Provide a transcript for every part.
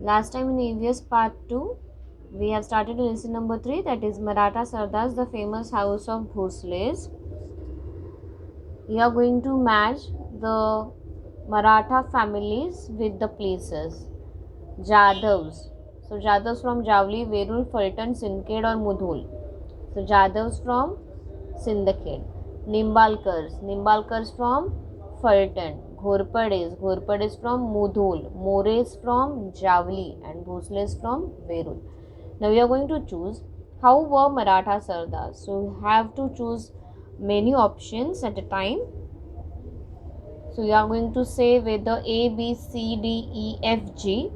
Last time in EVS part 2, we have started lesson number 3, that is Maratha Sardars, the famous house of Bhosles. We are going to match the Maratha families with the places. Jadavs. So Jadavs from Javli, Verul, Fulton, Sindkhed or Mudhol. So Jadavs from Sindkhed. Nimbalkars from Fulton. Ghorpades from Mudhol. Mores from Javli and Bhosles from Verul. Now we are going to choose how were Maratha Sardars. So you have to choose many options at a time. So you are going to say whether A, B, C, D, E, F, G.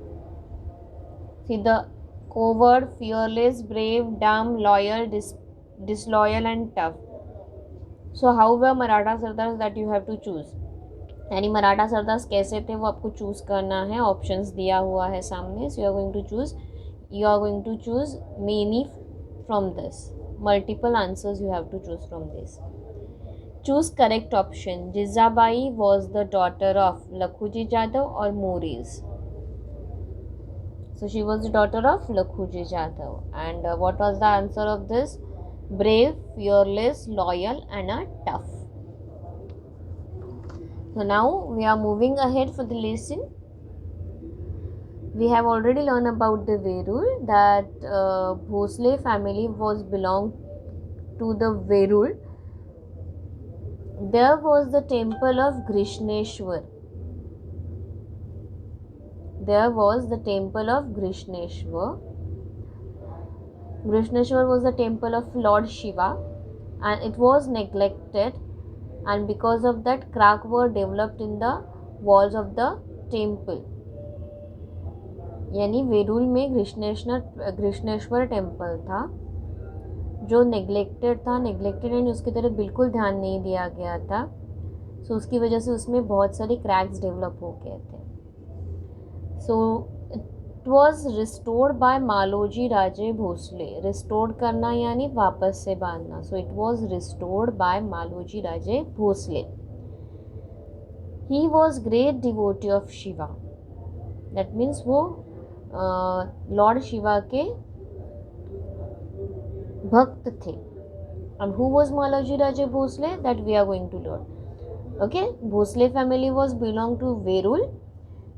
See the coward, fearless, brave, dumb, loyal, disloyal and tough. So how were Maratha Sardars that you have to choose. यानी मराठा सरदार कैसे थे वो आपको choose करना है. Options दिया हुआ है सामने. सो you are going to choose many from this. Multiple answers you have to choose from this. Choose correct option. Jizabai was the daughter of Lakhuji Jadhav or Moris. So she was the daughter of Lakhuji Jadhav. And what was the answer of this? Brave, fearless, loyal and a tough. So now we are moving ahead for the lesson. We have already learned about the Verul, that Bhosle family was belonged to the Verul. There was the temple of Grishneshwar. There was the temple of Grishneshwar. Grishneshwar was the temple of Lord Shiva and it was neglected, and because of that crack were developed in the walls of the temple. यानी वेरूल में Krishneshwar temple था जो neglected and उसकी तरफ बिल्कुल ध्यान नहीं दिया गया था. सो उसकी वजह से उसमें बहुत सारे क्रैक्स डेवलप हो गए थे. So it was restored by Maloji Raje Bhosale. Restored करना यानी वापस से बांधना. So it was restored by Maloji Raje Bhosale. He was great devotee of Shiva. That means वो लॉर्ड शिवा के भक्त थे. And who was Malaji Raje Bhosle? That we are going to learn. Okay, Bhosle family was belong to Verul.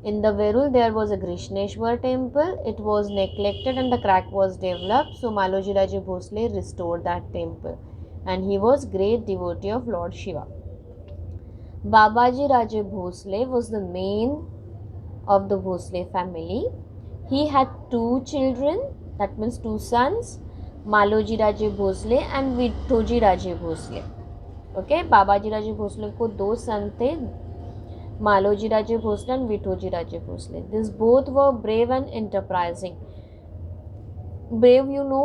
In the Verul there was a Grishneshwar temple. It was neglected and the crack was developed. So Malaji Raje Bhosle restored that temple, and he was great devotee of Lord Shiva. Babaji Raje Bhosle was the main of the Bhosle family. He had two children, that means two sons, Maloji Raje Bhosale and Vithoji Raje Bhosle. Okay, Babaji Raje Bhosale को दो son थे, Maloji Raje Bhosale and Vithoji Raje Bhosale. This both were brave and enterprising. Brave you know,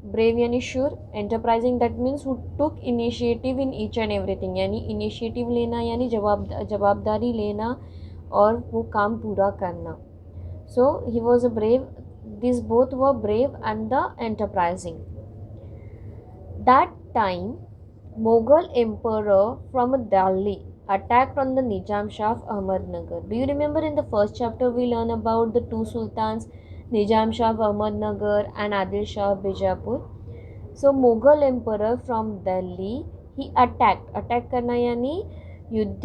brave यानी sure, enterprising that means who took initiative in each and everything. यानी initiative लेना यानी जवाबदारी लेना और वो काम पूरा करना. So he was a brave. These both were brave and the enterprising. That time, Mughal emperor from Delhi attacked on the Nizam Shah of Ahmednagar. Do you remember in the first chapter we learn about the two sultans, Nizam Shah of Ahmednagar and Adil Shah of Bijapur? So Mughal emperor from Delhi, he attacked. Attack करना यानी युद्ध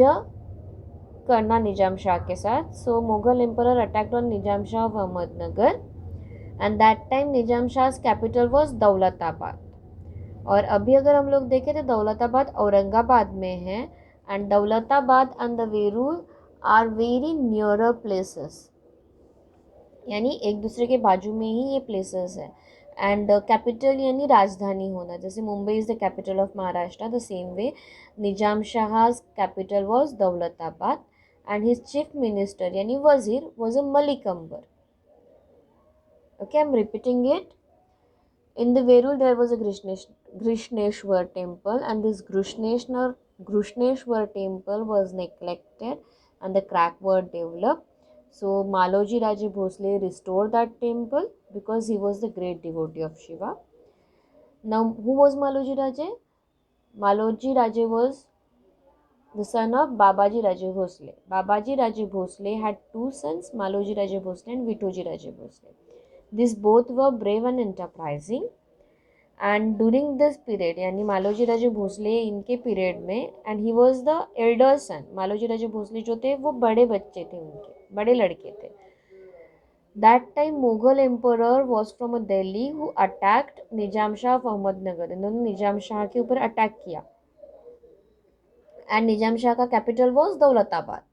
करना निजाम शाह के साथ. So Mughal emperor attacked on Nizam Shah of Ahmednagar. And that time Nizam Shah capital was Daulatabad. और अभी अगर हम लोग देखें तो दौलताबाद औरंगाबाद में है. And Daulatabad and the Verul are very nearer places. यानी एक दूसरे के बाजू में ही ये प्लेसेस है. एंड कैपिटल यानी राजधानी होना. जैसे Mumbai is the capital of Maharashtra, the same way Nizam Shah capital was Daulatabad and his chief minister यानी वजीर was a Malik Ambar. Okay, I'm repeating it. In the Verul there was a Grishneshwar temple, and this Grishneshwar temple was neglected and the crack were developed. So Maloji Raje Bhosle restored that temple because he was the great devotee of Shiva. Now who was Maloji Raje? Maloji Raje was the son of Babaji Raje Bhosle. Babaji Raje Bhosle had two sons, Maloji Raje Bhosle and Vitoji Raje Bhosle. These both were brave and enterprising. And during this period यानी मालोजी राजे भोसले इनके period में, and he was the elder son, Maloji Raje Bhosale जो थे वो बड़े बच्चे थे, उनके बड़े लड़के थे. That time Mughal emperor was from Delhi who attacked Nizam Shah of Ahmednagar. इन्होंने निजाम शाह के ऊपर अटैक किया एंड निजाम शाह का capital was Daulatabad.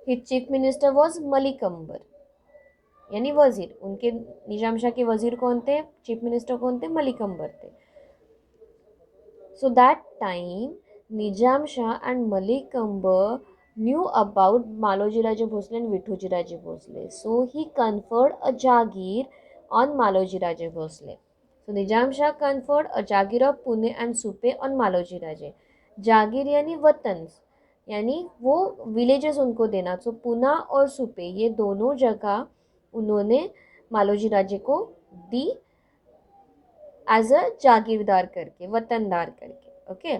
His chief minister was Malik Ambar यानी वजीर. उनके निजाम शाह के वजीर कौन थे, चीफ मिनिस्टर कौन थे, मलिक अंबर थे. So that time Nizam Shah and Malik Ambar knew about Maloji Raje Bhosle and Vithoji Raje Bhosle. So he conferred a Jagir on Maloji Raje Bhosle. So Nizam Shah conferred a Jagir of Pune and Supe on Maloji Raje. जागीर यानी वतन, यानी वो villages उनको देना. तो पुना और सुपे ये दोनों जगह उन्होंने मालोजी राजे को दी एज अ जागीरदार करके, वतनदार करके. Okay,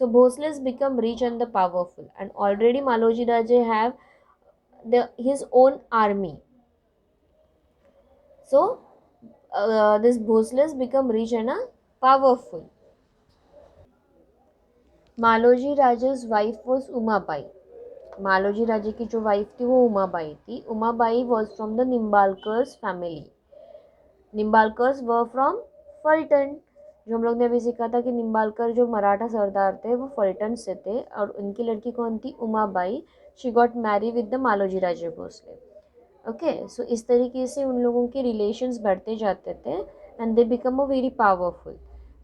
so Bhosles become rich and the powerful and already Maloji Raje have his own army. So this Bhosles become rich and powerful. Maloji Raje's wife was Umabai. Maloji Raje की जो वाइफ थी वो उमाबाई थी. Umabai was from the Nimbalkars family. Nimbalkars were from Phaltan. जो हम लोग ने अभी सीखा था कि निम्बालकर जो मराठा सरदार थे वो फल्टन से थे. और उनकी लड़की कौन थी, Umabai. She got married with the Maloji Raje Bhosle. Okay, so इस तरीके से उन लोगों के रिलेशंस बढ़ते जाते थे and they become a very powerful.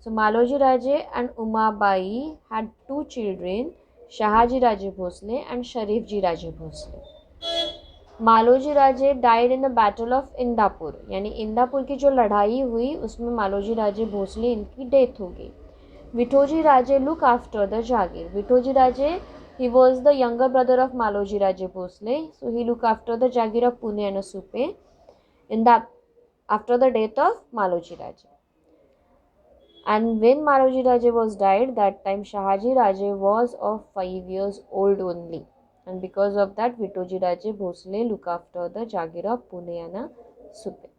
So Maloji Raje and Umabai had two children, Shahaji Raje Bhosale and Sharif ji Raje Bhosale. Maloji Raje died in the battle of Indapur, यानी इंदापुर की जो लड़ाई हुई उसमें मालोजी राजे भोसले इनकी डेथ हो गई. Vithoji Raje look after the jagir. Vithoji Raje he was the younger brother of Maloji Raje Bhosle. So he look after the jagir of Pune and Supe in the after the death of Maloji Raje. And when Maloji Raje was died, that time Shahaji Raje was of 5 years old only. And because of that, Vittoji Raje Bhosle look after the Jagir of Pune and Supe.